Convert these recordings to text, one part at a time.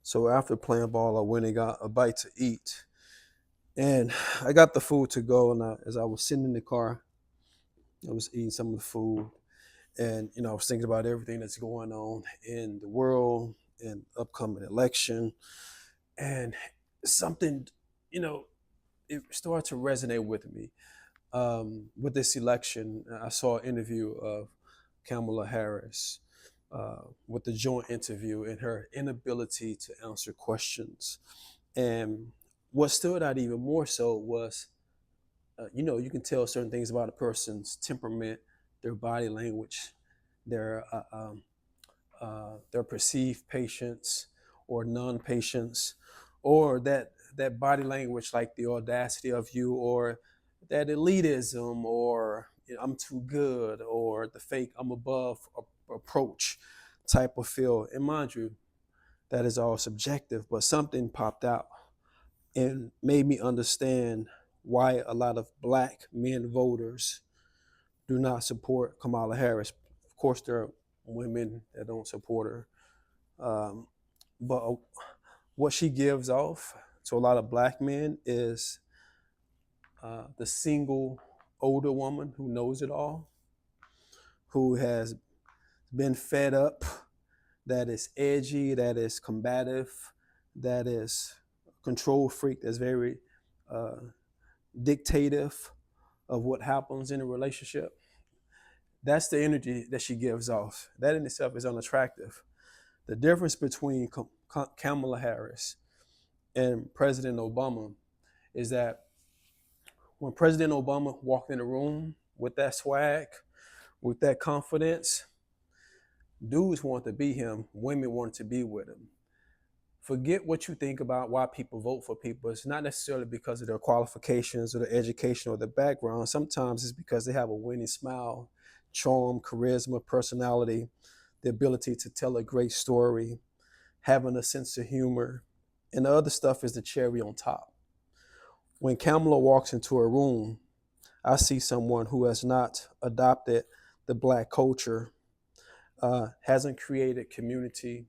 So after playing ball, I went and got a bite to eat. And I got the food to go. And as I was sitting in the car, I was eating some of the food. And, I was thinking about everything that's going on in the world and upcoming election. And something, you know, it started to resonate with me. With this election, I saw an interview of Kamala Harris with the joint interview and her inability to answer questions. And what stood out even more so was, you can tell certain things about a person's temperament, their body language, their their perceived patience or non-patience, or that body language like the audacity of you, or that elitism, or I'm too good, or the fake I'm above approach type of feel. And mind you, that is all subjective, but something popped out and made me understand why a lot of black men voters do not support Kamala Harris. Of course, there are women that don't support her. But what she gives off to a lot of black men is the single older woman who knows it all, who has been fed up, that is edgy, that is combative, that is control freak, that's very uh, dictative of what happens in a relationship. That's the energy that she gives off. That in itself is unattractive. The difference between Kamala Harris and President Obama is that when President Obama walked in the room with that swag, with that confidence, dudes want to be him, women want to be with him. Forget what you think about why people vote for people. It's not necessarily because of their qualifications or their education or their background. Sometimes it's because they have a winning smile, charm, charisma, personality, the ability to tell a great story, having a sense of humor. And the other stuff is the cherry on top. When Kamala walks into a room, I see someone who has not adopted the black culture, hasn't created community,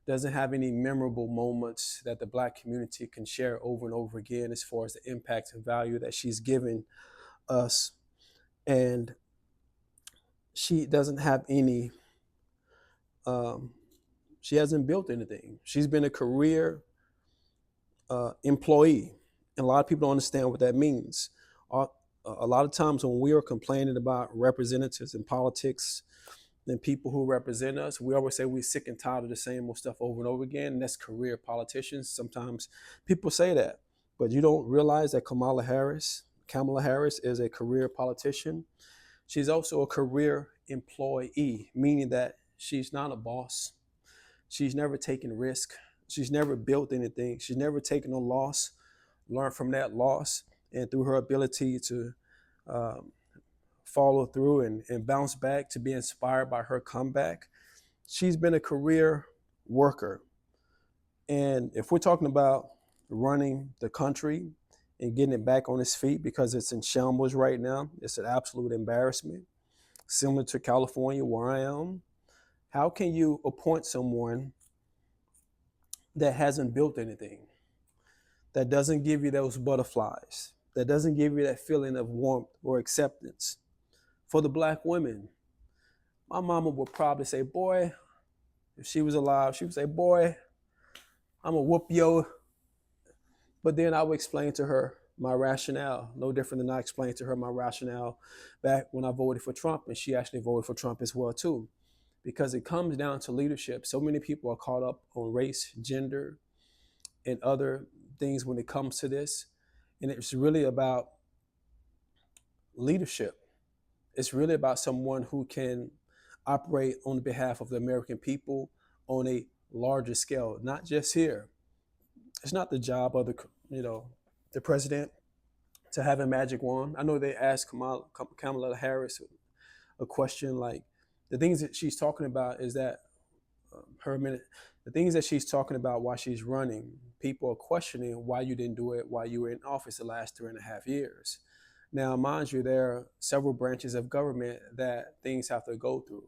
doesn't have any memorable moments that the black community can share over and over again as far as the impact and value that she's given us. And she doesn't have any, um, she hasn't built anything. She's been a career employee. And a lot of people don't understand what that means. A lot of times when we are complaining about representatives in politics and people who represent us, we always say we're sick and tired of the same old stuff over and over again. And that's career politicians. Sometimes people say that, but you don't realize that Kamala Harris is a career politician. She's also a career employee, meaning that she's not a boss. She's never taken risk. She's never built anything. She's never taken a loss, learned from that loss, and through her ability to um, follow through and bounce back, to be inspired by her comeback, she's been a career worker. And if we're talking about running the country and getting it back on its feet because it's in shambles right now, it's an absolute embarrassment, similar to California where I am. How can you appoint someone that hasn't built anything, that doesn't give you those butterflies, that doesn't give you that feeling of warmth or acceptance? For the black women, my mama would probably say, boy, if she was alive, she would say, boy, I'm gonna whoop yo. But then I would explain to her my rationale, no different than I explained to her my rationale back when I voted for Trump, and she actually voted for Trump as well too. Because it comes down to leadership. So many people are caught up on race, gender, and other things when it comes to this. And it's really about leadership. It's really about someone who can operate on behalf of the American people on a larger scale, not just here. It's not the job of the president to have a magic wand. I know they asked Kamala Harris a question like, the things that she's talking about is that her minute, the things that she's talking about while she's running, people are questioning why you didn't do it while you were in office the last 3.5 years. Now, mind you, there are several branches of government that things have to go through.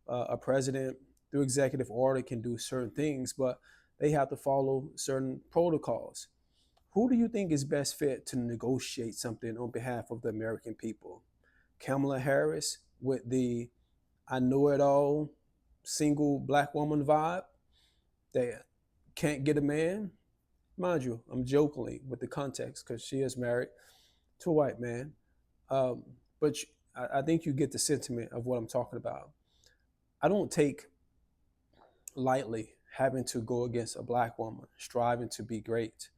A president, through executive order, can do certain things, but They have to follow certain protocols. Who do you think is best fit to negotiate something on behalf of the American people? Kamala Harris with the I know it all single black woman vibe that can't get a man? Mind you, I'm jokingly with the context because she is married to a white man. Um, but I think you get the sentiment of what I'm talking about. I don't take lightly having to go against a black woman, striving to be great,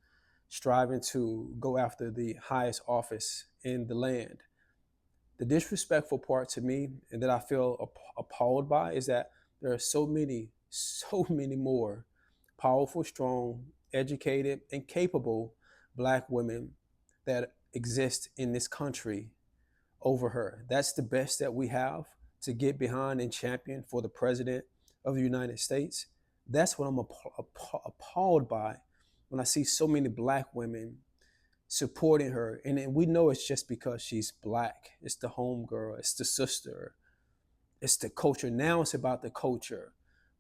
striving to go after the highest office in the land. The disrespectful part to me, and that I feel appalled by, is that there are so many more powerful, strong, educated, and capable black women that exist in this country over her. That's the best that we have to get behind and champion for the president of the United States. That's what I'm appalled by when I see so many black women supporting her. And we know it's just because she's black. It's the homegirl, it's the sister, it's the culture. Now it's about the culture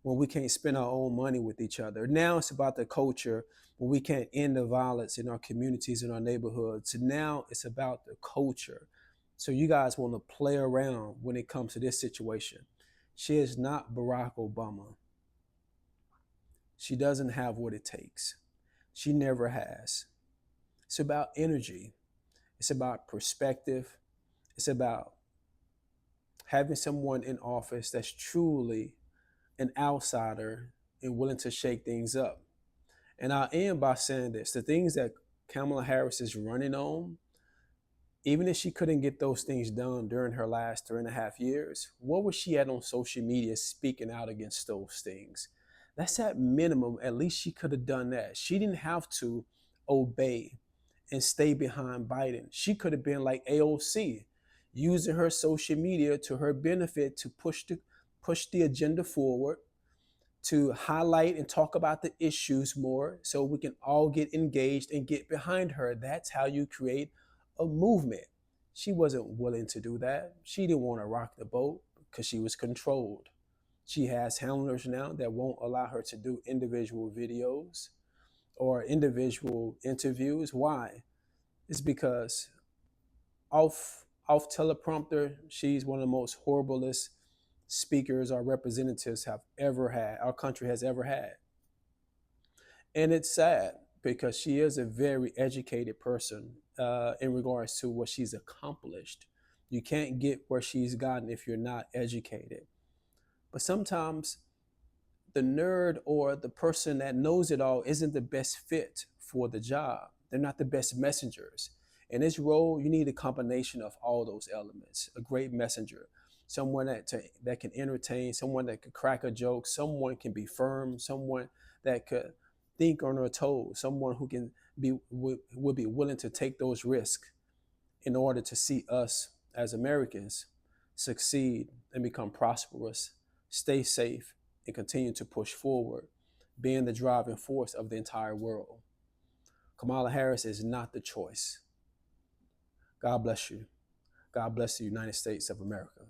when we can't spend our own money with each other. Now it's about the culture when we can't end the violence in our communities, in our neighborhoods. So now it's about the culture. So you guys want to play around when it comes to this situation. She is not Barack Obama. She doesn't have what it takes. She never has. It's about energy. It's about perspective. It's about having someone in office that's truly an outsider and willing to shake things up. And I'll end by saying this: the things that Kamala Harris is running on, even if she couldn't get those things done during her last 3.5 years, what was she at on social media speaking out against those things? That's at minimum. At least she could have done that. She didn't have to obey and stay behind Biden. She could have been like AOC, using her social media to her benefit to push the agenda forward, to highlight and talk about the issues more so we can all get engaged and get behind her. That's how you create a movement. She wasn't willing to do that. She didn't want to rock the boat because she was controlled. She has handlers now that won't allow her to do individual videos or individual interviews. Why? It's because off teleprompter, she's one of the most horriblest speakers our representatives have ever had, our country has ever had. And it's sad because she is a very educated person in regards to what she's accomplished. You can't get where she's gotten if you're not educated. But sometimes the nerd or the person that knows it all isn't the best fit for the job. They're not the best messengers. In this role, you need a combination of all those elements. A great messenger, someone that can entertain, someone that could crack a joke, someone can be firm, someone that could think on her toes, someone who can would be willing to take those risks in order to see us as Americans succeed and become prosperous, stay safe, and continue to push forward, being the driving force of the entire world. Kamala Harris is not the choice. God bless you. God bless the United States of America.